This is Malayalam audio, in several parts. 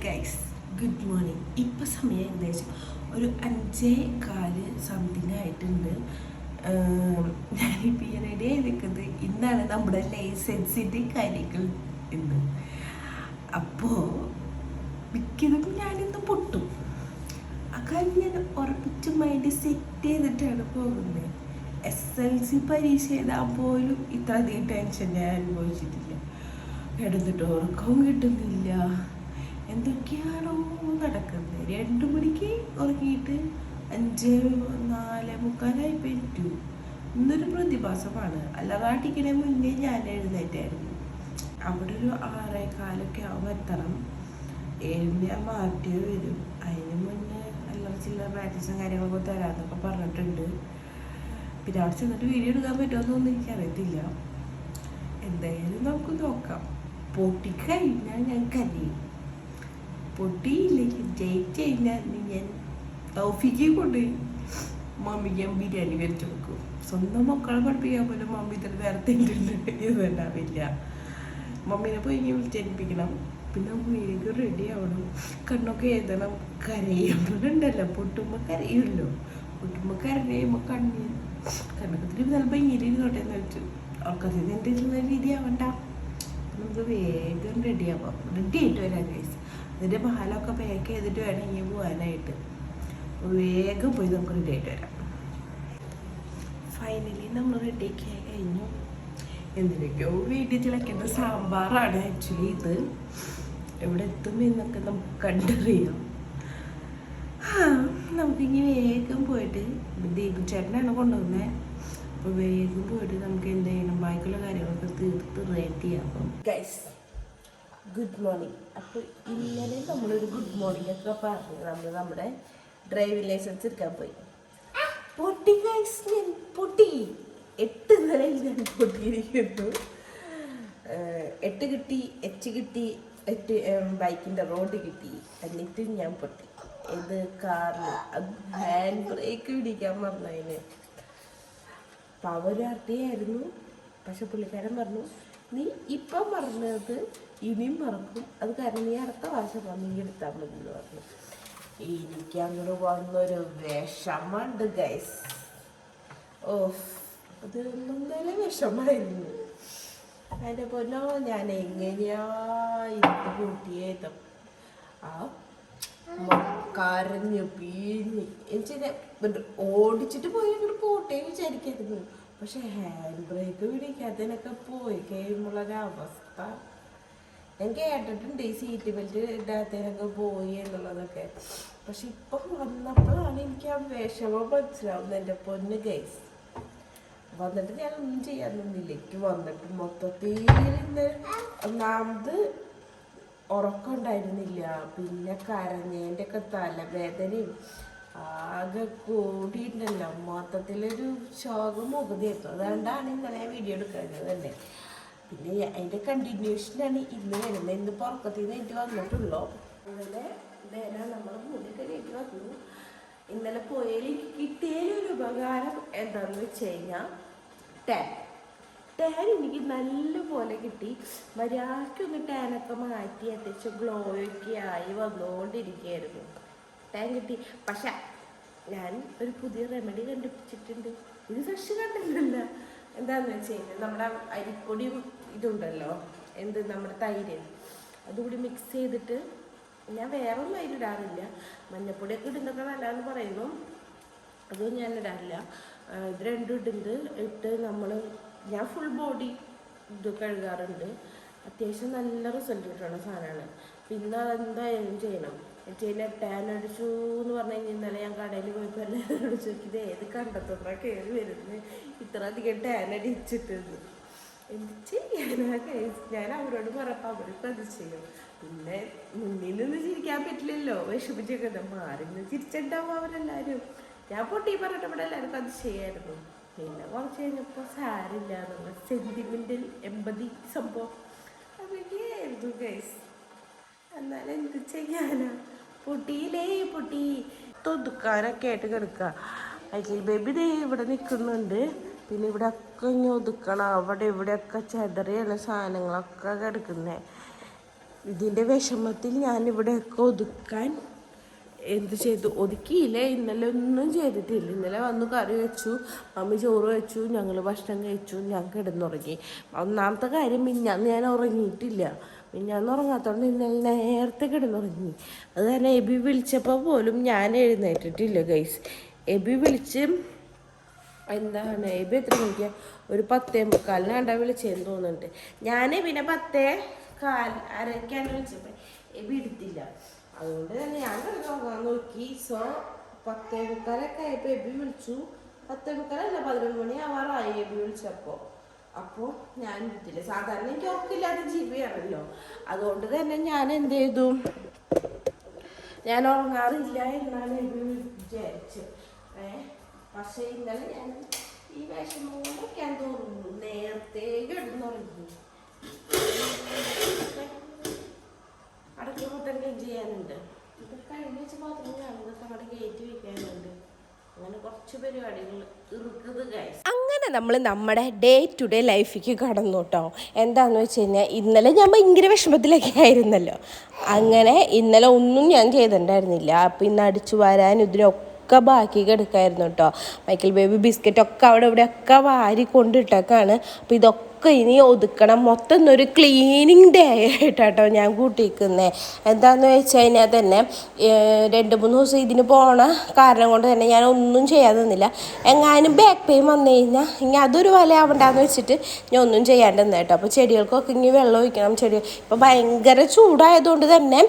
Guys, good morning. ഇപ്പം സമയം ഏകദേശം ഒരു 5:15 സംതിങ് ആയിട്ടുണ്ട്. ഞാനിപ്പോൾ ഈ റെഡി ആയി നിൽക്കുന്നത് ഇന്നാണ് നമ്മുടെ ലൈസൻസിൻ്റെ കാര്യങ്ങൾ ഇന്ന്. അപ്പോൾ മിക്കതും ഞാനിന്ന് പൊട്ടും. ആ കാര്യം ഞാൻ ഉറപ്പിച്ച് മൈൻഡ് സെറ്റ് ചെയ്തിട്ടാണ് പോകുന്നത്. SLC പരീക്ഷ എഴുതാൻ പോലും ഇത്രയധികം ടെൻഷൻ ഞാൻ അനുഭവിച്ചിട്ടില്ല. കിടന്നിട്ട് ഉറക്കവും കിട്ടുന്നില്ല, എന്തൊക്കെയാണോ നടക്കുന്നത്. 2 മണിക്ക് ഉറങ്ങിയിട്ട് 5:45 പറ്റൂ. ഇന്നൊരു പ്രതിഭാസമാണ്. അല്ലാതെ മുന്നേ ഞാൻ എഴുന്നേറ്റായിരുന്നു. അവിടെ ഒരു 6:15 ആവുമ്പോൾ എത്തണം. 7 മാറ്റി വരും. അതിന് മുന്നേ ചില പ്രാക്ടീസും കാര്യങ്ങളൊക്കെ തരാമെന്നൊക്കെ പറഞ്ഞിട്ടുണ്ട്. പിന്നെ അവിടെ ചെന്നിട്ട് വീഡിയോ എടുക്കാൻ പറ്റുമെന്നൊന്നും എനിക്കറിയത്തില്ല. എന്തായാലും നമുക്ക് നോക്കാം. പൊട്ടിക്കഴിഞ്ഞാൽ ഞാൻ കരയും. പൊട്ടിയില്ലെങ്കിൽ ജയിച്ച് കഴിഞ്ഞാൽ ഞാൻ ടോഫിക്ക് കൊണ്ട് മമ്മിക്ക് ഞാൻ ബിരിയാണി വരച്ച് വെക്കും. സ്വന്തം മക്കളെ പഠിപ്പിക്കാൻ പോലും മമ്മി ഇത്ര നേരത്തെ ഇതുണ്ടാവില്ല. മമ്മീനെ പോയി ഇങ്ങനെ വിളിച്ചേൽപ്പിക്കണം. പിന്നെ വേഗം റെഡി ആവണം, കണ്ണൊക്കെ എഴുതണം. കരയുമ്പോഴുണ്ടല്ലോ, പൊട്ടുമ്പോൾ കരയുമല്ലോ. പൊട്ടുമ്പോൾ കരയുമ്പോൾ കണ്ണൊക്കത്തിന് ചിലപ്പോൾ ഇരിന്നോട്ടെ എന്ന് വെച്ചു. അവൾക്കതിന് എൻ്റെ രീതി ആവണ്ട. നമുക്ക് വേഗം റെഡി ആവാം. റെഡി ആയിട്ട് വരാം ഗൈസ്. അതിൻ്റെ പാലൊക്കെ പാക്ക് ചെയ്തിട്ട് വേണം ഇങ്ങനെ പോകാനായിട്ട്. വേഗം പോയി നമുക്ക് റെഡി ആയിട്ട് വരാം. ഫൈനലി നമ്മൾ റെഡിയൊക്കെ ആയി കഴിഞ്ഞു. എന്തിനൊക്കെയോ വീട്ടിൽ തിളയ്ക്കുന്ന സാമ്പാറാണ് ആക്ച്വലി ഇത്. എവിടെ എത്തും എന്നൊക്കെ നമുക്ക് കണ്ടറിയാം. നമുക്കിങ്ങനെ വേഗം പോയിട്ട് ദീപു ചേട്ടനാണ് കൊണ്ടുവന്നത്. അപ്പോൾ വേഗം പോയിട്ട് നമുക്ക് എന്ത് ചെയ്യണം, ബാക്കിയുള്ള കാര്യങ്ങളൊക്കെ തീർത്ത് റെഡി ചെയ്യാം. Guys, good morning. അപ്പോൾ ഇന്നലെ നമ്മളൊരു ഗുഡ് മോർണിംഗ് ഒക്കെ പറഞ്ഞ് നമ്മുടെ ഡ്രൈവിംഗ് ലൈസൻസ് എടുക്കാൻ പോയി. പൊട്ടി ഗൈസ്, ഞാൻ പൊട്ടി. 8 നിലയിൽ ഞാൻ പൊട്ടിയിരിക്കുന്നു. 8 കിട്ടി, H കിട്ടി, 8 ബൈക്കിൻ്റെ റോഡ് കിട്ടി. എന്നിട്ട് ഞാൻ പൊട്ടി. ഇത് കാറിൽ ഹാൻഡ് ബ്രേക്ക് പിടിക്കാൻ പറഞ്ഞതിന് പവർ ആയിരുന്നു. പക്ഷെ പുള്ളിക്കാരൻ പറഞ്ഞു, നീ ഇപ്പം പറഞ്ഞത് ഇനിയും മറക്കും, അത് കാരണം നീ അടുത്ത പ്രാവശ്യം നീ എടുത്താൽ മതി എന്ന് പറഞ്ഞു. എനിക്കങ്ങോട്ട് വന്നൊരു വിഷമുണ്ട് ഗൈസ്. ഓ, അത് ഒന്നൊന്നര വിഷമായിരുന്നു. അതിൻ്റെ പൊന്നോ, ഞാൻ എങ്ങനെയാ ഇത് കൂട്ടിയത്. ആ കരഞ്ഞു പിഴിഞ്ഞ് എനിക്ക് ഓടിച്ചിട്ട് പോയി അങ്ങോട്ട് പോട്ടെ വിചാരിക്കായിരുന്നു. പക്ഷെ ഹാൻഡ് ബ്രേക്ക് പിടിക്കാത്തതിനൊക്കെ പോയി കഴിയുമ്പോഴൊരവസ്ഥ ഞാൻ കേട്ടിട്ടുണ്ട്. ഈ സീറ്റ് ബെൽറ്റ് ഇടാത്തതിനൊക്കെ പോയി എന്നുള്ളതൊക്കെ. പക്ഷെ ഇപ്പം വന്നപ്പോഴാണ് എനിക്ക് ആ വിഷമം മനസ്സിലാവുന്നത്. എൻ്റെ പൊന്ന് ഗൈസ്, വന്നിട്ട് ഞാൻ ഒന്നും ചെയ്യാൻ നിന്നില്ല. എനിക്ക് വന്നിട്ട് മൊത്തത്തിൽ ഒന്നാമത് ഉറക്കം ഉണ്ടായിരുന്നില്ല. പിന്നെ കരഞ്ഞതിൻ്റെ ഒക്കെ തലവേദനയും ആകെ കൂടിയിട്ടുണ്ടല്ലോ. മൊത്തത്തിലൊരു ശോകം മുഖതായിരുന്നു. അതുകൊണ്ടാണ് ഇന്നലെ വീഡിയോ എടുക്കുന്നത് തന്നെ. പിന്നെ അതിൻ്റെ കണ്ടിന്യൂഷനാണ് ഇന്ന് വരുന്നത്. ഇന്ന് പുറക്കത്തിൽ നിന്ന് എനിക്ക് വന്നിട്ടുള്ളൂ. അങ്ങനെ നേരെ നമ്മൾ മുന്നിലേക്ക് വന്നു. ഇന്നലെ പോയതിൽ കിട്ടിയൊരു ഉപകാരം എന്താണെന്ന് വെച്ച് കഴിഞ്ഞാൽ ടാൻ എനിക്ക് നല്ലപോലെ കിട്ടി. മര്യാദക്കൊന്ന് ടാനൊക്കെ മാറ്റി അത്യാവശ്യം ഗ്ലോയൊക്കെ ആയി വന്നുകൊണ്ടിരിക്കുകയായിരുന്നു. ടാൻ കിട്ടി. പക്ഷെ ഞാൻ ഒരു പുതിയ റെമഡി കണ്ടുപിടിച്ചിട്ടുണ്ട്. ഇത് ഫ്രഷ് കണ്ടിട്ടില്ല. എന്താണെന്ന് വെച്ച് കഴിഞ്ഞാൽ നമ്മുടെ അരിപ്പൊടിയും ഇതുണ്ടല്ലോ, നമ്മുടെ തൈര്, അതുകൂടി മിക്സ് ചെയ്തിട്ട്, ഞാൻ വേറെ ഒന്നും അതിലിടാറില്ല. മഞ്ഞപ്പൊടിയൊക്കെ ഇടുന്നൊക്കെ നല്ലതെന്ന് പറയുന്നു, അതും ഞാൻ ഇടാറില്ല. ഇത് രണ്ടും ഇട്ട് ഞാൻ ഫുൾ ബോഡി ഇത് കഴുകാറുണ്ട്. അത്യാവശ്യം നല്ല റിസൾട്ട് കിട്ടുന്ന സാധനമാണ്. പിന്നെ അതെന്തായാലും ചെയ്യണം. ടാൻ അടിച്ചു എന്ന് പറഞ്ഞു കഴിഞ്ഞാൽ ഇന്നലെ ഞാൻ കടയിൽ പോയപ്പോൾ എല്ലാവരും അടിച്ചു നോക്കിയത് ഏത് കണ്ടെത്തുന്ന കയറി വരുന്നത് ഇത്ര അധികം ടാൻ അടിച്ചിട്ടുണ്ട്. എന്ത് ചെയ്യാനാ? ഞാൻ അവരോട് പറഞ്ഞപ്പോൾ അവർക്ക് അത് ചെയ്യും. പിന്നെ മുന്നിൽ നിന്ന് ചിരിക്കാൻ പറ്റില്ലല്ലോ, വിഷമിച്ചൊക്കെ മാറി നിന്ന് ചിരിച്ചിട്ടുണ്ടാവും അവരെല്ലാവരും. ഞാൻ പൊട്ടി പറഞ്ഞിട്ട് ഇവിടെ എല്ലാവർക്കും അത് ചെയ്യായിരുന്നു. പിന്നെ കുറച്ച് കഴിഞ്ഞപ്പോൾ സാരില്ല എന്നുള്ള സെൻറ്റിമെൻ്റൽ എമ്പതി സംഭവം അതൊക്കെ ആയിരുന്നു ഗൈസ്. എന്നാലും എന്ത് ചെയ്യാനാ, പൊട്ടിയില്ലേ പൊട്ടി. ഒതുക്കാനൊക്കെ ആയിട്ട് കിടക്കുക. അഖിൽ ബേബി ദേ ഇവിടെ നിൽക്കുന്നുണ്ട്. പിന്നെ ഇവിടെ ഒക്കെ ഇനി ഒതുക്കണം. അവിടെ ഇവിടെയൊക്കെ ചെതറിയുള്ള സാധനങ്ങളൊക്കെ കിടക്കുന്നത്. ഇതിൻ്റെ വിഷമത്തിൽ ഞാനിവിടെയൊക്കെ ഒതുക്കാൻ എന്ത് ചെയ്തു, ഒതുക്കിയില്ല. ഇന്നലെ ഒന്നും ചെയ്തിട്ടില്ല. ഇന്നലെ വന്ന് കറി വെച്ചു, മമ്മി ചോറ് വെച്ചു, ഞങ്ങൾ ഭക്ഷണം കഴിച്ചു, ഞാൻ കിടന്നുറങ്ങി. ഒന്നാമത്തെ കാര്യം മിഞ്ഞാന്ന് ഞാൻ ഉറങ്ങിയിട്ടില്ല. മിഞ്ഞാന്ന് ഉറങ്ങാത്തതുകൊണ്ട് ഇന്നലെ നേരത്തെ കിടന്നുറങ്ങി. അത് തന്നെ എബി വിളിച്ചപ്പോൾ പോലും ഞാൻ എഴുന്നേറ്റിട്ടില്ല ഗൈസ്. എബി വിളിച്ച് എബി എത്ര മണിക്ക് ഒരു 10:45 വിളിച്ചതെന്ന് തോന്നുന്നുണ്ട്. ഞാൻ പിന്നെ 10:15 വിളിച്ചപ്പോൾ എബി എടുത്തില്ല. അതുകൊണ്ട് തന്നെ ഞാൻ കിടന്നുറങ്ങാൻ നോക്കി. സോ 10:45 ആയപ്പോൾ എബി വിളിച്ചു. 10:45 11 മണി ആവാറായി എബി വിളിച്ചപ്പോൾ. അപ്പോൾ ഞാൻ എടുത്തില്ല. സാധാരണ എനിക്ക് ഉറക്കില്ലാത്ത ജീവിയാണല്ലോ. അതുകൊണ്ട് തന്നെ ഞാൻ എന്ത് ചെയ്തു, ഞാൻ ഉറങ്ങാറില്ല എന്നാണ് എബി വിചാരിച്ചത്. പക്ഷേ ഇന്നലെ ഞാൻ ഈ വിഷമമൊക്കെ തോന്നുന്നു നേരത്തെ കിടന്നുറങ്ങി. അടക്കി മുട്ടൻ ചെയ്യാനുണ്ട്. ഇതൊക്കെ കഴിഞ്ഞ വെച്ച പാത്രങ്ങളാണ്. ഇതൊക്കെ അവിടെ കയറ്റി വയ്ക്കാനുണ്ട്. അങ്ങനെ കുറച്ച് പരിപാടികൾ അങ്ങനെ നമ്മൾ നമ്മുടെ ഡേ ടു ഡേ ലൈഫിലേക്ക് കടന്നു കേട്ടോ. എന്താണെന്ന് വെച്ച് കഴിഞ്ഞാൽ ഇന്നലെ ഞാൻ ഭയങ്കര വിഷമത്തിലൊക്കെ ആയിരുന്നല്ലോ. അങ്ങനെ ഇന്നലെ ഒന്നും ഞാൻ ചെയ്തിട്ടുണ്ടായിരുന്നില്ല. അപ്പം ഇന്ന് അടിച്ചു വരാൻ ഇതിനൊക്കെ ബാക്കി കിടക്കായിരുന്നു കേട്ടോ. മൈക്കിൾ ബേബി ബിസ്ക്കറ്റൊക്കെ അവിടെ ഇവിടെയൊക്കെ വാരി കൊണ്ടിട്ടൊക്കെയാണ്. അപ്പം ഇതൊക്കെ ഇനി ഒതുക്കണം. മൊത്തം ഒരു ക്ലീനിങ് ഡേ ആയിട്ടാട്ടോ ഞാൻ കൂട്ടിയിരിക്കുന്നത്. എന്താണെന്ന് വെച്ച് കഴിഞ്ഞാൽ തന്നെ 2-3 ദിവസം ഇതിന് പോണ കാരണം കൊണ്ട് തന്നെ ഞാൻ ഒന്നും ചെയ്യാതെ നിന്നില്ല. എങ്ങാനും ബാക്ക് പെയിൻ വന്നു കഴിഞ്ഞാൽ ഇനി അതൊരു വല ആവണ്ടെന്ന് വെച്ചിട്ട് ഞാൻ ഒന്നും ചെയ്യാണ്ട് നിന്ന് കേട്ടോ. അപ്പോൾ ചെടികൾക്കൊക്കെ ഇനി വെള്ളം ഒഴിക്കണം. ഇപ്പോൾ ഭയങ്കര ചൂടായതുകൊണ്ട് തന്നെ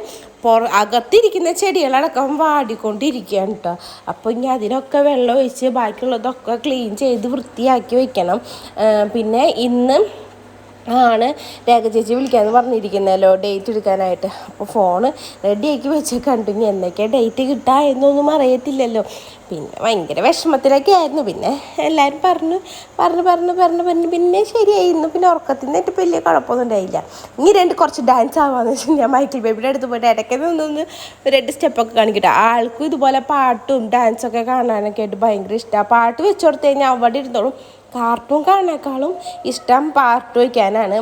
അകത്തിരിക്കുന്ന ചെടികളടക്കം വാടിക്കൊണ്ടിരിക്കുകയാണ് കേട്ടോ. അപ്പോൾ ഇനി അതിനൊക്കെ വെള്ളം ഒഴിച്ച് ബാക്കിയുള്ളതൊക്കെ ക്ലീൻ ചെയ്ത് വൃത്തിയാക്കി വെക്കണം. പിന്നെ ഇന്ന് ആണ് രേഖ ചേച്ചി വിളിക്കാമെന്ന് പറഞ്ഞിരിക്കുന്നല്ലോ ഡേറ്റ് എടുക്കാനായിട്ട്. അപ്പോൾ ഫോണ് റെഡിയാക്കി വെച്ച് കണ്ടു. ഇനി എന്നൊക്കെയാണ് ഡേറ്റ് കിട്ടുക എന്നൊന്നും അറിയത്തില്ലല്ലോ. പിന്നെ ഭയങ്കര വിഷമത്തിലൊക്കെ ആയിരുന്നു. പിന്നെ എല്ലാവരും പറഞ്ഞു പിന്നെ ശരിയായിരുന്നു. പിന്നെ ഉറക്കത്തിൽ നിന്നിട്ട് വലിയ കുഴപ്പമൊന്നും ഉണ്ടായില്ല. ഇനി കുറച്ച് ഡാൻസ് ആവാന്ന് വെച്ചാൽ ഞാൻ മൈക്കിൾ ബേബിയുടെ അടുത്ത് പോയിട്ട് ഇടയ്ക്ക് നിന്നൊന്ന് 2 സ്റ്റെപ്പൊക്കെ കാണിക്കട്ടെ. ആൾക്കും ഇതുപോലെ പാട്ടും ഡാൻസൊക്കെ കാണാനൊക്കെ ആയിട്ട് ഭയങ്കര ഇഷ്ടമാണ്. പാട്ട് വെച്ച് കൊടുത്തു കഴിഞ്ഞാൽ അവിടെ ഇരുന്നോളും. കാർട്ടൂൺ കാണാനേക്കാളും ഇഷ്ടം പാട്ട് വയ്ക്കാനാണ്.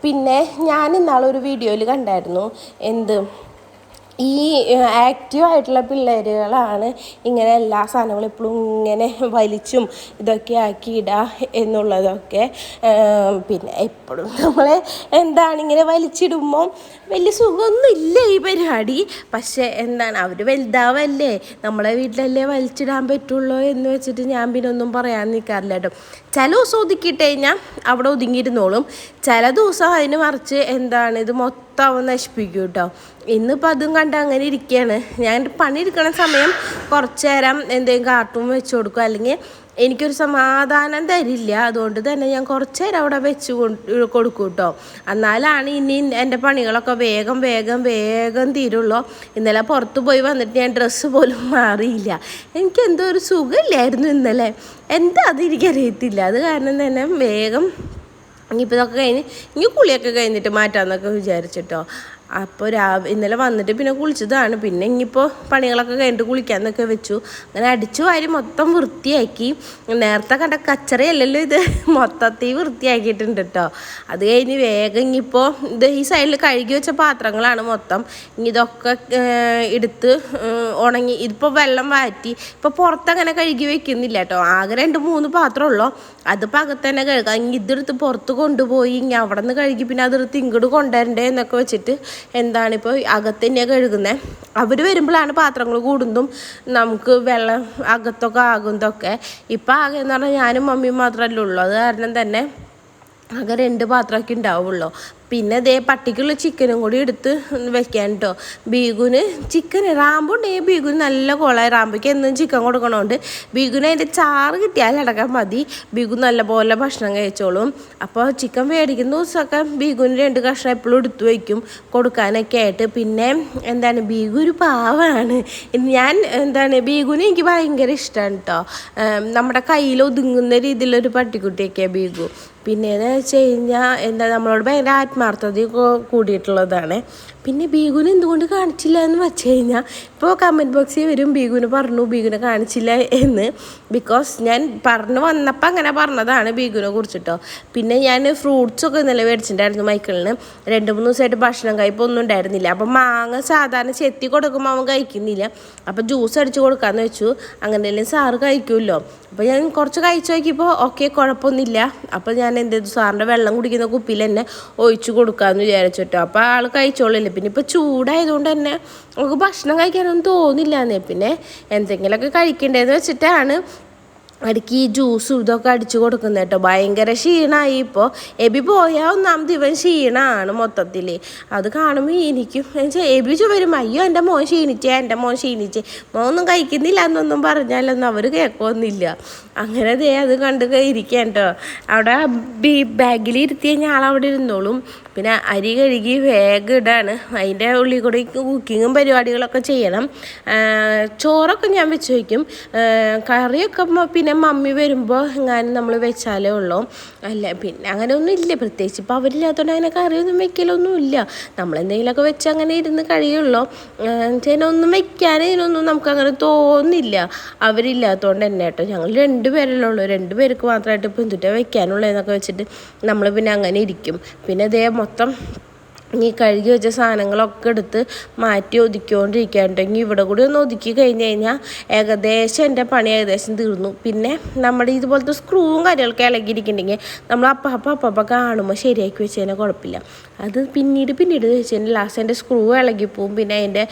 പിന്നെ ഞാൻ ഇന്നാളൊരു വീഡിയോയിൽ കണ്ടായിരുന്നു, ഈ ആക്റ്റീവായിട്ടുള്ള പിള്ളേരുകളാണ് ഇങ്ങനെ എല്ലാ സാധനങ്ങളും എപ്പോഴും ഇങ്ങനെ വലിച്ചും ഇതൊക്കെ ആക്കി ഇടുക എന്നുള്ളതൊക്കെ. പിന്നെ എപ്പോഴും നമ്മളെ ഇങ്ങനെ വലിച്ചിടുമ്പോൾ വലിയ സുഖമൊന്നും ഇല്ല ഈ പരിപാടി. പക്ഷേ അവർ വലുതാവല്ലേ, നമ്മളെ വീട്ടിലല്ലേ വലിച്ചിടാൻ പറ്റുള്ളൂ എന്ന് വെച്ചിട്ട് ഞാൻ പിന്നെ ഒന്നും പറയാൻ നിൽക്കാറില്ല കേട്ടോ. ചില ദിവസം ഒതുക്കിയിട്ട് കഴിഞ്ഞാൽ അവിടെ ഒതുങ്ങിയിരുന്നോളും. ചില ദിവസം അതിന് മറിച്ച് ഇത് മൊത്തം നശിപ്പിക്കും കേട്ടോ. ഇന്നിപ്പോൾ അതും കണ്ട് അങ്ങനെ ഇരിക്കുകയാണ്. ഞാൻ പണിയെടുക്കണ സമയം കുറച്ച് നേരം എന്തെങ്കിലും കാർട്ടൂൺ വെച്ച് കൊടുക്കും, അല്ലെങ്കിൽ എനിക്കൊരു സമാധാനം തരില്ല. അതുകൊണ്ട് തന്നെ ഞാൻ കുറച്ച് നേരം അവിടെ വെച്ച് കൊടുക്കും കേട്ടോ. എന്നാലാണ് ഇനി എൻ്റെ പണികളൊക്കെ വേഗം തീരുള്ളൂ. ഇന്നലെ പുറത്ത് പോയി വന്നിട്ട് ഞാൻ ഡ്രസ്സ് പോലും മാറിയില്ല. എനിക്കെന്തോ ഒരു സുഖമില്ലായിരുന്നു ഇന്നലെ. അതെനിക്കറിയത്തില്ല. അത് കാരണം തന്നെ വേഗം ഇനിയിപ്പോൾ ഇതൊക്കെ ഇനി കുളിയൊക്കെ കഴിഞ്ഞിട്ട് മാറ്റാമെന്നൊക്കെ വിചാരിച്ചിട്ടോ. അപ്പോൾ ഇന്നലെ വന്നിട്ട് പിന്നെ കുളിച്ചതാണ്. പിന്നെ ഇനിയിപ്പോൾ പണികളൊക്കെ കഴിഞ്ഞിട്ട് കുളിക്കാമെന്നൊക്കെ വെച്ചു. അങ്ങനെ അടിച്ചു വാരി മൊത്തം വൃത്തിയാക്കി. നേരത്തെ കണ്ട കച്ചറയല്ലല്ലോ ഇത്, മൊത്തത്തിൽ വൃത്തിയാക്കിയിട്ടുണ്ട് കേട്ടോ. അത് കഴിഞ്ഞ് വേഗം ഇനിയിപ്പോൾ ഈ സൈഡിൽ കഴുകി വെച്ച പാത്രങ്ങളാണ് മൊത്തം. ഇനി ഇതൊക്കെ എടുത്ത് ഉണങ്ങി. ഇതിപ്പോൾ വെള്ളം വാറ്റി ഇപ്പോൾ പുറത്തങ്ങനെ കഴുകി വെക്കുന്നില്ല കേട്ടോ. ആകെ 2-3 പാത്രമുള്ളൂ. അതിപ്പോൾ അകത്ത് തന്നെ കഴുകാം. ഇനി ഇതെടുത്ത് പുറത്ത് കൊണ്ടുപോയി ഇനി അവിടെ നിന്ന് കഴുകി പിന്നെ അതെടുത്ത് ഇങ്ങോട്ട് കൊണ്ടുവരണ്ടേ എന്നൊക്കെ വെച്ചിട്ട് ഇപ്പോൾ അകത്ത് തന്നെയാണ് കഴുകുന്നത്. അവർ വരുമ്പോഴാണ് പാത്രങ്ങൾ കൂടുന്നതും നമുക്ക് വെള്ളം അകത്തൊക്കെ ആകുന്നതൊക്കെ. ഇപ്പം ആകെ എന്ന് പറഞ്ഞാൽ ഞാനും മമ്മിയും മാത്രമല്ലേ ഉള്ളൂ. അത് കാരണം തന്നെ ആകെ 2 പാത്രമൊക്കെ ഉണ്ടാവുള്ളൂ. പിന്നെ പട്ടിക്കുള്ള ചിക്കനും കൂടി എടുത്ത് വെക്കാൻ കേട്ടോ. ബീഗുന് ചിക്കൻ റാമ്പുണ്ടെങ്കിൽ ബീഗുന് നല്ല കോളായി. റാമ്പയ്ക്ക് എന്നും ചിക്കൻ കൊടുക്കണോണ്ട് ബീഗുന് അതിൻ്റെ ചാറ് കിട്ടിയാലടക്കാൻ മതി. ബീഗുൻ നല്ലപോലെ ഭക്ഷണം കഴിച്ചോളും. അപ്പോൾ ചിക്കൻ മേടിക്കുന്ന ദിവസമൊക്കെ ബീഗുന് 2 കഷ്ണം എപ്പോഴും എടുത്തു വയ്ക്കും കൊടുക്കാനൊക്കെ ആയിട്ട്. പിന്നെ ബീഗു ഒരു പാവമാണ്. ഞാൻ ബീഗുന് എനിക്ക് ഭയങ്കര ഇഷ്ടമാണ് കേട്ടോ. നമ്മുടെ കയ്യിൽ ഒതുങ്ങുന്ന രീതിയിലൊരു പട്ടിക്കുട്ടിയൊക്കെയാണ് ബീഗു. പിന്നെയെന്ന് വെച്ച് കഴിഞ്ഞാൽ നമ്മളോട് ഭയങ്കര ആത്മാർത്ഥത കൂടിയിട്ടുള്ളതാണ്. പിന്നെ ബീഗുനെ എന്തുകൊണ്ട് കാണിച്ചില്ല എന്ന് വെച്ച് കഴിഞ്ഞാൽ ഇപ്പോൾ കമൻറ്റ് ബോക്സിൽ വരും ബീഗുനെ പറഞ്ഞു ബീഗുനെ കാണിച്ചില്ല എന്ന്. ബിക്കോസ് ഞാൻ പറഞ്ഞു വന്നപ്പോൾ അങ്ങനെ പറഞ്ഞതാണ് ബീഗുനെ കുറിച്ചിട്ടോ. പിന്നെ ഞാൻ ഫ്രൂട്ട്സൊക്കെ ഇന്നലെ മേടിച്ചിട്ടുണ്ടായിരുന്നു മൈക്കിളിന്. 2-3 ദിവസമായിട്ട് ഭക്ഷണം കഴിപ്പൊന്നും ഉണ്ടായിരുന്നില്ല. അപ്പം മാങ്ങ സാധാരണ ചെത്തി കൊടുക്കുമ്പോൾ അവൻ കഴിക്കുന്നില്ല. അപ്പോൾ ജ്യൂസ് അടിച്ച് കൊടുക്കാമെന്ന് വെച്ചു. അങ്ങനെയല്ലേ സാറ് കഴിക്കുമല്ലോ. അപ്പോൾ ഞാൻ കുറച്ച് കഴിച്ച് നോക്കിയപ്പോൾ ഓക്കെ കുഴപ്പമൊന്നുമില്ല. അപ്പോൾ ഞാൻ എന്ത് ചെയ്തു, സാറിൻ്റെ വെള്ളം കുടിക്കുന്ന കുപ്പിയിൽ തന്നെ ഒഴിച്ച് കൊടുക്കാമെന്ന് വിചാരിച്ചിട്ടോ. അപ്പോൾ ആൾ കഴിച്ചോളില്ല. പിന്നെ ഇപ്പോൾ ചൂടായതുകൊണ്ട് തന്നെ നമുക്ക് ഭക്ഷണം കഴിക്കാനൊന്നും തോന്നില്ല. പിന്നെ എന്തെങ്കിലുമൊക്കെ കഴിക്കേണ്ടതെന്ന് വെച്ചിട്ടാണ് അടുക്കി ഈ ജ്യൂസും ഇതൊക്കെ അടിച്ചു കൊടുക്കുന്നത് കേട്ടോ. ഭയങ്കര ക്ഷീണമായി ഇപ്പോൾ. എബി പോയാൽ ഒന്നാമത് ഇവൻ ക്ഷീണമാണ് മൊത്തത്തിൽ. അത് കാണുമ്പോൾ എനിക്കും എബി വരും, അയ്യോ എൻ്റെ മോൻ ക്ഷീണിച്ചേ മോനൊന്നും കഴിക്കുന്നില്ല എന്നൊന്നും പറഞ്ഞാലൊന്നും അവർ കേൾക്കുമൊന്നുമില്ല. അങ്ങനെ അത് കണ്ട് ഇരിക്കാൻ കേട്ടോ. അവിടെ ബാഗിൽ ഇരുത്തി കഴിഞ്ഞാൽ ആളവിടെ ഇരുന്നോളും. പിന്നെ അരി കഴുകി വേഗം ഇടാണ്. അതിൻ്റെ ഉള്ളിൽ കൂടി കുക്കിങ്ങും പരിപാടികളൊക്കെ ചെയ്യണം. ചോറൊക്കെ ഞാൻ വെച്ച് വയ്ക്കും. കറിയൊക്കെ പിന്നെ മമ്മി വരുമ്പോൾ എങ്ങാനും നമ്മൾ വെച്ചാലേ ഉള്ളൂ. അല്ല പിന്നെ അങ്ങനെ ഒന്നും ഇല്ല, പ്രത്യേകിച്ച് ഇപ്പോൾ അവരില്ലാത്തതുകൊണ്ട് അങ്ങനെ കറിയൊന്നും വെക്കലൊന്നും ഇല്ല. നമ്മളെന്തെങ്കിലുമൊക്കെ വെച്ച് അങ്ങനെ ഇരുന്ന് കഴിയുള്ളൂ. ഒന്നും വെക്കാൻ ഇതിനൊന്നും നമുക്കങ്ങനെ തോന്നില്ല അവരില്ലാത്തതുകൊണ്ട് തന്നെ കേട്ടോ. ഞങ്ങൾ 2 പേരല്ലേ ഉള്ളൂ. 2 പേർക്ക് മാത്രമായിട്ട് ഇപ്പോൾ എന്തുട്ടാ വെക്കാനുള്ളതെന്നൊക്കെ വെച്ചിട്ട് നമ്മൾ പിന്നെ അങ്ങനെ ഇരിക്കും. പിന്നെ മൊത്തം ഈ കഴുകി വെച്ച സാധനങ്ങളൊക്കെ എടുത്ത് മാറ്റി ഒതുക്കിക്കൊണ്ടിരിക്കുകയുണ്ടെങ്കിൽ ഇവിടെ കൂടി ഒന്ന് ഒതുക്കി കഴിഞ്ഞ് കഴിഞ്ഞാൽ ഏകദേശം എൻ്റെ പണി ഏകദേശം തീർന്നു. പിന്നെ നമ്മുടെ ഇതുപോലത്തെ സ്ക്രൂവും കാര്യങ്ങളൊക്കെ ഇളകിയിരിക്കുന്നുണ്ടെങ്കിൽ നമ്മൾ അപ്പം കാണുമ്പോൾ ശരിയാക്കി വെച്ച് കഴിഞ്ഞാൽ കുഴപ്പമില്ല. അത് പിന്നീട് വെച്ച് കഴിഞ്ഞാൽ ലാസ്റ്റ് എൻ്റെ സ്ക്രൂ ഇളകിപ്പോവും. പിന്നെ അതിൻ്റെ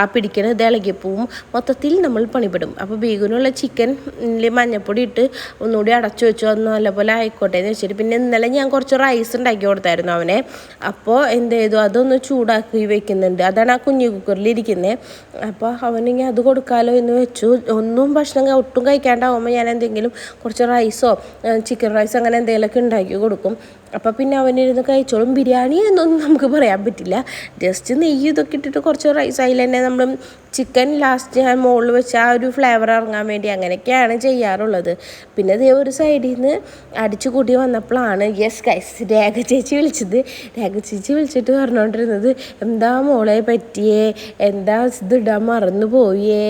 ആ പിടിക്കണ ഇത് ഇളകിപ്പോവും. മൊത്തത്തിൽ നമ്മൾ പണിപ്പെടും. അപ്പോൾ ബീഗുനുള്ള ചിക്കനിൽ മഞ്ഞപ്പൊടി ഇട്ട് ഒന്നുകൂടി അടച്ചു വെച്ചു. അന്ന് നല്ലപോലെ ആയിക്കോട്ടെ എന്ന് വെച്ചിട്ട് പിന്നെ ഇന്നലെ ഞാൻ കുറച്ച് റൈസ് ഉണ്ടാക്കി കൊടുത്തായിരുന്നു അവനെ. അപ്പോൾ എന്ത് ചെയ്തു, അതൊന്ന് ചൂടാക്കി വെക്കുന്നുണ്ട്. അതാണ് ആ കുഞ്ഞു കുക്കറിലിരിക്കുന്നത്. അപ്പോൾ അവനിങ്ങനെ അത് കൊടുക്കാമല്ലോ എന്ന് വെച്ചു. ഭക്ഷണം ഒട്ടും കഴിക്കാണ്ടാവുമ്പോൾ ഞാൻ എന്തെങ്കിലും കുറച്ച് റൈസോ ചിക്കൻ റൈസ് അങ്ങനെ എന്തെങ്കിലുമൊക്കെ ഉണ്ടാക്കി കൊടുക്കും. അപ്പോൾ പിന്നെ അവനിരുന്ന് കഴിച്ചോളും. ബിരിയാണി എന്നൊന്നും നമുക്ക് പറയാൻ പറ്റില്ല. ജസ്റ്റ് നെയ്യ് ഇതൊക്കെ ഇട്ടിട്ട് കുറച്ച് റൈസ് അതിൽ തന്നെ നമ്മൾ ചിക്കൻ ലാസ്റ്റ് ഞാൻ മുകളിൽ വെച്ച് ആ ഒരു ഫ്ലേവർ ഇറങ്ങാൻ വേണ്ടി അങ്ങനെയൊക്കെയാണ് ചെയ്യാറുള്ളത്. പിന്നെ ഒരു സൈഡിൽ നിന്ന് അടിച്ചു കൂട്ടി വന്നപ്പോഴാണ് രേഖ ചേച്ചി വിളിച്ചിട്ട് പറഞ്ഞുകൊണ്ടിരുന്നത്, എന്താ മോളെ പറ്റിയേ, എന്താ ഇതിടാൻ മറന്നു പോയേ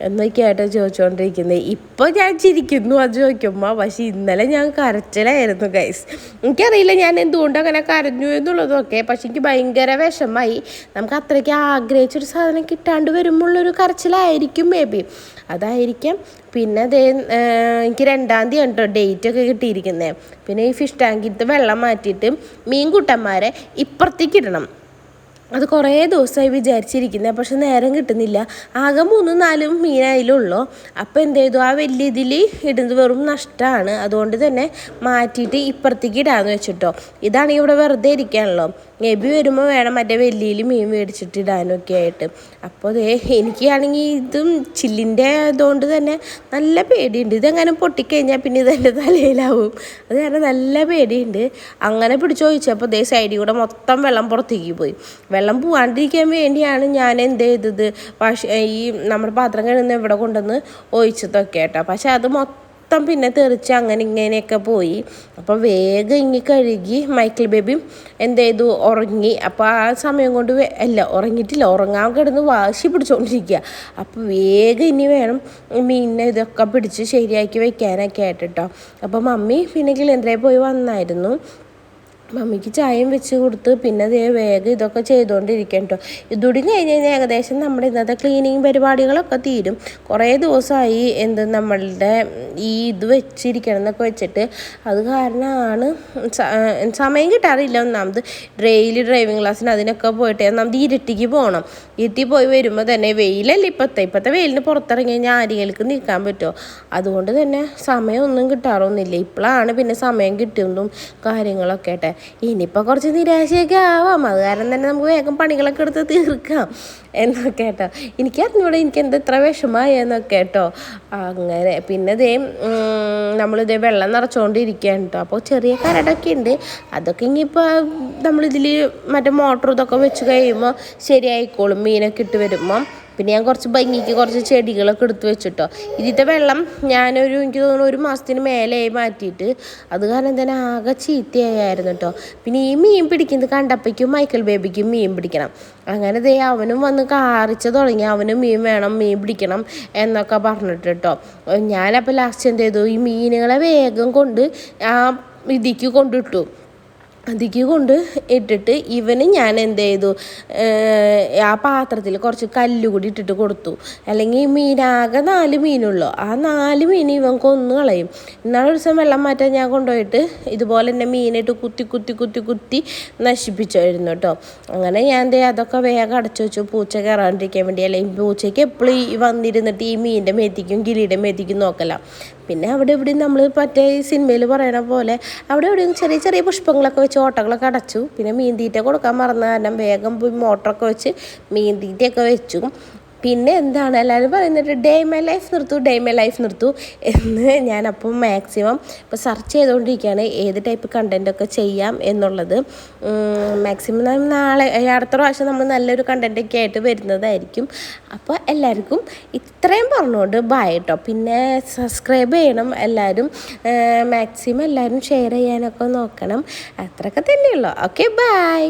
എന്നൊക്കെയായിട്ട് ചോദിച്ചുകൊണ്ടിരിക്കുന്നത്. ഇപ്പോൾ ഞാൻ ചിരിക്കുന്നു അത് ചോദിക്കുമ്പോൾ. പക്ഷേ ഇന്നലെ ഞാൻ കരച്ചിലായിരുന്നു ഗൈസ്. എനിക്കറിയില്ല ഞാൻ എന്തുകൊണ്ട് അങ്ങനെ കരഞ്ഞു എന്നുള്ളതൊക്കെ. പക്ഷെ എനിക്ക് ഭയങ്കര വിഷമമായി. നമുക്ക് അത്രയ്ക്ക് ആഗ്രഹിച്ചൊരു സാധനം കിട്ടാണ്ട് വരുമ്പോഴുള്ളൊരു കരച്ചിലായിരിക്കും മേ ബി, അതായിരിക്കാം. പിന്നെ എനിക്ക് 2-ാം തീയതി കേട്ടോ ഡേറ്റൊക്കെ കിട്ടിയിരിക്കുന്നത്. പിന്നെ ഈ ഫിഷ് ടാങ്കിലത്തെ വെള്ളം മാറ്റിയിട്ട് മീൻകുട്ടന്മാരെ ഇപ്പുറത്തേക്ക് ഇടണം. അത് കുറേ ദിവസമായി വിചാരിച്ചിരിക്കുന്നത്, പക്ഷെ നേരം കിട്ടുന്നില്ല. ആകെ 3-4 മീനായാലുള്ളൂ. അപ്പോൾ എന്ത് ചെയ്തു, ആ വലിയ ഇതിൽ ഇടുന്നത് വെറും നഷ്ടമാണ്. അതുകൊണ്ട് തന്നെ മാറ്റിയിട്ട് ഇപ്പുറത്തേക്ക് ഇടാമെന്ന് വെച്ചിട്ടോ. ഇതാണെങ്കിൽ ഇവിടെ വെറുതെ ഇരിക്കാണല്ലോ. എബി വരുമ്പോൾ വേണം മറ്റേ വലിയ മീൻ മേടിച്ചിട്ട് ഇടാനൊക്കെ ആയിട്ട്. അപ്പോൾ എനിക്കാണെങ്കിൽ ഇതും ചില്ലിൻ്റെ അതുകൊണ്ട് തന്നെ നല്ല പേടിയുണ്ട്. ഇതെങ്ങനെ പൊട്ടിക്കഴിഞ്ഞാൽ പിന്നെ ഇതെൻ്റെ തലയിലാവും. അത് കാരണം നല്ല പേടിയുണ്ട്. അങ്ങനെ പിടിച്ചു ചോദിച്ചപ്പോൾ സൈഡിൽ കൂടെ മൊത്തം വെള്ളം പുറത്തേക്ക് പോയി. വെള്ളം പോവാണ്ടിരിക്കാൻ വേണ്ടിയാണ് ഞാൻ എന്ത് ചെയ്തത്, ഈ നമ്മുടെ പാത്രം കഴുകുന്ന ഇവിടെ കൊണ്ടുവന്ന് ഒഴിച്ചതൊക്കെ കേട്ടോ. പക്ഷെ അത് മൊത്തം പിന്നെ തെറിച്ച് അങ്ങനെ ഇങ്ങനെയൊക്കെ പോയി. അപ്പോൾ വേഗം ഇങ്ങി കഴുകി മൈക്കിൾ ബേബിയും എന്ത് ചെയ്തു, ഉറങ്ങി. അപ്പോൾ ആ സമയം കൊണ്ട് ഉറങ്ങിയിട്ടില്ല, ഉറങ്ങാൻ കിടന്ന് വാശി പിടിച്ചുകൊണ്ടിരിക്കുക. അപ്പോൾ വേഗം ഇനി വേണം മീനിനെ ഇതൊക്കെ പിടിച്ച് ശരിയാക്കി വെക്കാനൊക്കെ ആയിട്ടോ. അപ്പോൾ മമ്മി പിന്നെ കിളേന്ദ്രയിൽ പോയി വന്നായിരുന്നു. മമ്മിക്ക് ചായയും വെച്ച് കൊടുത്ത് പിന്നെ വേഗം ഇതൊക്കെ ചെയ്തുകൊണ്ടിരിക്കാം കേട്ടോ. ഇതുകൂടി കഴിഞ്ഞ് കഴിഞ്ഞാൽ ഏകദേശം നമ്മുടെ ഇന്നത്തെ ക്ലീനിങ് പരിപാടികളൊക്കെ തീരും. കുറേ ദിവസമായി നമ്മളുടെ ഈ ഇത് വെച്ചിരിക്കണം എന്നൊക്കെ വെച്ചിട്ട്. അത് കാരണമാണ് സമയം കിട്ടാറില്ല. ഒന്നാമത് ഡ്രൈവിംഗ് ക്ലാസ്സിന് അതിനൊക്കെ പോയിട്ട് ഒന്നാമത് ഇരുട്ടിക്ക് പോകണം. ഇരുട്ടി പോയി വരുമ്പോൾ തന്നെ വെയിലല്ലേ ഇപ്പോഴത്തെ വെയിലിന് പുറത്തിറങ്ങി കഴിഞ്ഞാൽ ആരെങ്കിലും നിൽക്കാൻ പറ്റുമോ? അതുകൊണ്ട് തന്നെ സമയമൊന്നും കിട്ടാറൊന്നുമില്ല. ഇപ്പോഴാണ് പിന്നെ സമയം കിട്ടുന്നതും കാര്യങ്ങളൊക്കെ ആട്ടെ. ഇനിയിപ്പോൾ കുറച്ച് നിരാശയൊക്കെ ആവാം. അത് കാരണം തന്നെ നമുക്ക് വേഗം പണികളൊക്കെ എടുത്ത് തീർക്കാം എന്നൊക്കെ കേട്ടോ. എനിക്കറിഞ്ഞൂടെ എനിക്ക് എന്താ ഇത്ര വിഷമമായി എന്നൊക്കെ കേട്ടോ. അങ്ങനെ പിന്നെ നമ്മളിതേ വെള്ളം നിറച്ചുകൊണ്ടിരിക്കുകയാണ് കേട്ടോ. അപ്പോൾ ചെറിയ കരടൊക്കെ ഉണ്ട്. അതൊക്കെ ഇനിയിപ്പോൾ നമ്മളിതിൽ മറ്റേ മോട്ടർ ഇതൊക്കെ വെച്ച് കഴിയുമ്പോൾ ശരിയായിക്കോളും. മീനൊക്കെ ഇട്ട് വരുമ്പോൾ പിന്നെ ഞാൻ കുറച്ച് ഭംഗിക്ക് കുറച്ച് ചെടികളൊക്കെ എടുത്ത് വെച്ചിട്ടോ. ഇതിൻ്റെ വെള്ളം ഞാനൊരു എനിക്ക് തോന്നുന്നു 1 മാസത്തിന് മേലെയായി മാറ്റിയിട്ട്. അത് കാരണം തന്നെ ആകെ ചീത്തയായിരുന്നു കേട്ടോ. പിന്നെ ഈ മീൻ പിടിക്കുന്നത് കണ്ടപ്പോഴേക്കും മൈക്കിൾ ബേബിക്കും മീൻ പിടിക്കണം. അങ്ങനെ ദേ അവനും വന്ന് കാറിച്ച് തുടങ്ങി. അവനും മീൻ വേണം, മീൻ പിടിക്കണം എന്നൊക്കെ പറഞ്ഞിട്ട് കേട്ടോ. ഞാനപ്പോൾ ലാസ്റ്റ് എന്ത് ചെയ്തു, ഈ മീനുകളെ വേഗം കൊണ്ട് ഇതിക്ക് കൊണ്ടിട്ടു. അതിക്ക് കൊണ്ട് ഇട്ടിട്ട് ഇവന് ഞാൻ എന്ത് ചെയ്തു, ആ പാത്രത്തിൽ കുറച്ച് കല്ലുകൂടി ഇട്ടിട്ട് കൊടുത്തു. അല്ലെങ്കിൽ ഈ മീനാകെ 4 മീനുള്ളൂ. ആ 4 മീൻ ഇവൻ കൊന്നു കളയും. ഇന്നാളൊരു ദിവസം വെള്ളം മാറ്റാൻ ഞാൻ കൊണ്ടുപോയിട്ട് ഇതുപോലെ തന്നെ മീനിട്ട് കുത്തി നശിപ്പിച്ചായിരുന്നു കേട്ടോ. അങ്ങനെ ഞാൻ അതൊക്കെ വേഗം അടച്ചു വെച്ചു, പൂച്ച കയറാണ്ടിരിക്കാൻ വേണ്ടി. അല്ലെങ്കിൽ പൂച്ചയ്ക്ക് എപ്പോഴും വന്നിരുന്നിട്ട് ഈ മീനിൻ്റെ മേത്തിക്കും കിളിയുടെ മേത്തിക്കും നോക്കല. പിന്നെ അവിടെ ഇവിടെ നമ്മൾ മറ്റേ സിനിമയിൽ പറയണ പോലെ അവിടെ എവിടെയും ചെറിയ ചെറിയ പുഷ്പങ്ങളൊക്കെ വെച്ച് ഓട്ടകളൊക്കെ അടച്ചു. പിന്നെ മീൻ തീറ്റ കൊടുക്കാൻ മറന്ന കാരണം വേഗം പോയി മോട്ടറൊക്കെ വെച്ച് മീൻ തീറ്റയൊക്കെ വെച്ചു. പിന്നെ എന്താണ് എല്ലാവരും പറയുന്നത്, ഡേ മൈ ലൈഫ് നിർത്തൂ എന്ന് ഞാനപ്പം മാക്സിമം ഇപ്പോൾ സെർച്ച് ചെയ്തുകൊണ്ടിരിക്കുകയാണ് ഏത് ടൈപ്പ് കണ്ടൻറ്റൊക്കെ ചെയ്യാം എന്നുള്ളത്. മാക്സിമം നാളെ അടുത്ത പ്രാവശ്യം നമ്മൾ നല്ലൊരു കണ്ടൻറ്റൊക്കെ ആയിട്ട് വരുന്നതായിരിക്കും. അപ്പോൾ എല്ലാവർക്കും ഇത്രയും പറഞ്ഞുകൊണ്ട് ബൈ കേട്ടോ. പിന്നെ സബ്സ്ക്രൈബ് ചെയ്യണം എല്ലാവരും, മാക്സിമം എല്ലാവരും ഷെയർ ചെയ്യാനൊക്കെ നോക്കണം. അത്രയൊക്കെ തന്നെയുള്ളൂ. Okay, by.